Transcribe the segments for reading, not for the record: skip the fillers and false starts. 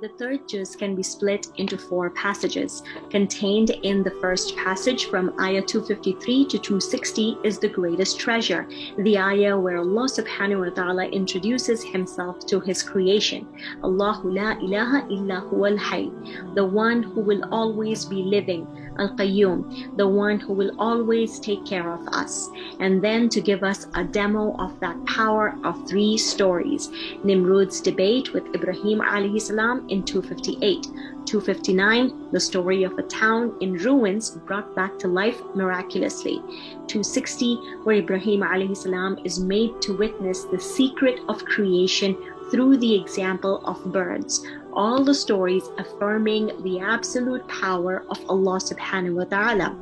The third juz can be split into 4 passages. Contained in the first passage from ayah 253 to 260 is the greatest treasure, the ayah where Allah subhanahu wa ta'ala introduces himself to his creation. Allahu la ilaha illa huwal hayy, the one who will always be living, Al-Qayyum, the one who will always take care of us. And then to give us a demo of that power of 3 stories. Nimrod's debate with Ibrahim alayhi salam in 258. 259, the story of a town in ruins brought back to life miraculously. 260, where Ibrahim alayhi salam is made to witness the secret of creation through the example of birds. All the stories affirming the absolute power of Allah subhanahu wa ta'ala.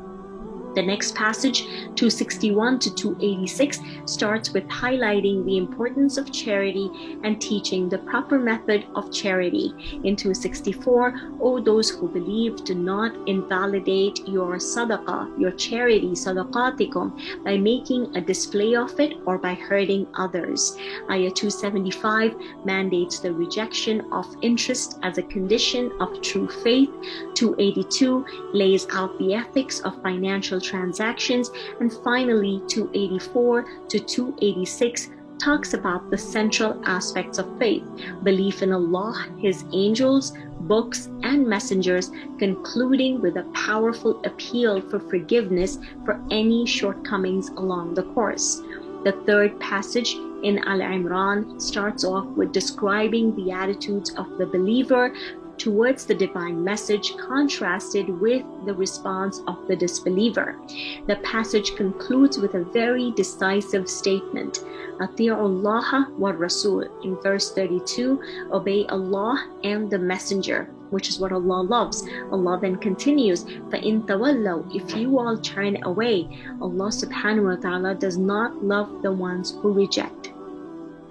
The next passage, 261 to 286, starts with highlighting the importance of charity and teaching the proper method of charity. In 264, O those who believe, do not invalidate your sadaqah, your charity, sadaqatikum, by making a display of it or by hurting others. Ayah 275 mandates the rejection of interest as a condition of true faith. 282 lays out the ethics of financial transactions, and finally 284 to 286 talks about the central aspects of faith: belief in Allah, His angels, books, and messengers, concluding with a powerful appeal for forgiveness for any shortcomings along the course. The third passage in Al-Imran starts off with describing the attitudes of the believer towards the divine message, contrasted with the response of the disbeliever. The passage concludes with a very decisive statement: Ati'u Allah wa Rasul. In verse 32, obey Allah and the messenger, which is what Allah loves. Allah then continues, فَإِن تَوَلَّوْا, if you all turn away, Allah subhanahu wa ta'ala does not love the ones who reject.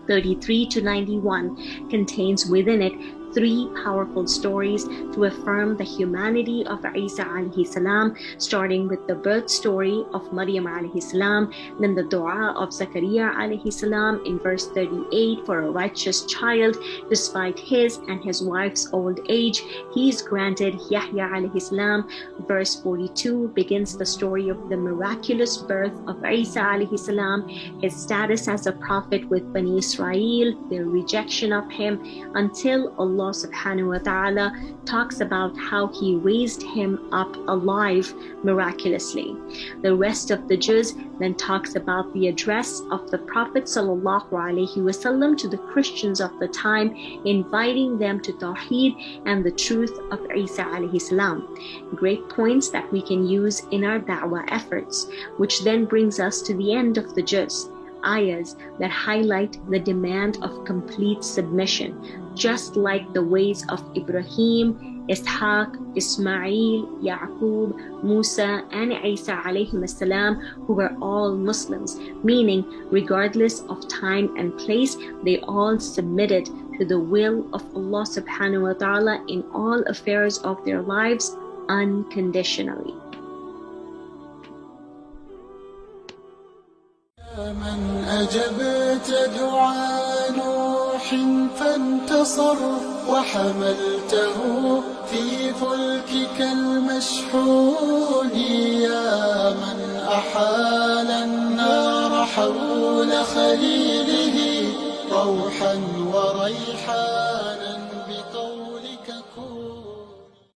33 to 91 contains within it 3 powerful stories to affirm the humanity of Isa alayhi salam, starting with the birth story of Maryam alayhi salam, then the dua of Zakaria alayhi salam in verse 38 for a righteous child. Despite his and his wife's old age, he is granted Yahya alayhi salam. Verse 42 begins the story of the miraculous birth of Isa alayhi salam, his status as a prophet with Bani Israel, their rejection of him, until Allah subhanahu wa ta'ala talks about how he raised him up alive miraculously. The rest of the juz then talks about the address of the Prophet sallallahu alaihi wasallam to the Christians of the time, inviting them to Tawheed and the truth of Isa alayhi salam. Great points that we can use in our da'wah efforts, which then brings us to the end of the juz. Ayahs that highlight the demand of complete submission, just like the ways of Ibrahim, Ishaq, Ismail, Yaqub, Musa, and Isa alayhim salam, who were all Muslims, meaning regardless of time and place, they all submitted to the will of Allah subhanahu wa ta'ala in all affairs of their lives unconditionally. من أجبت دعاء نوح فانتصر وحملته في فلكك المشحون يا من أحال النار حول خليله روحا وريحانا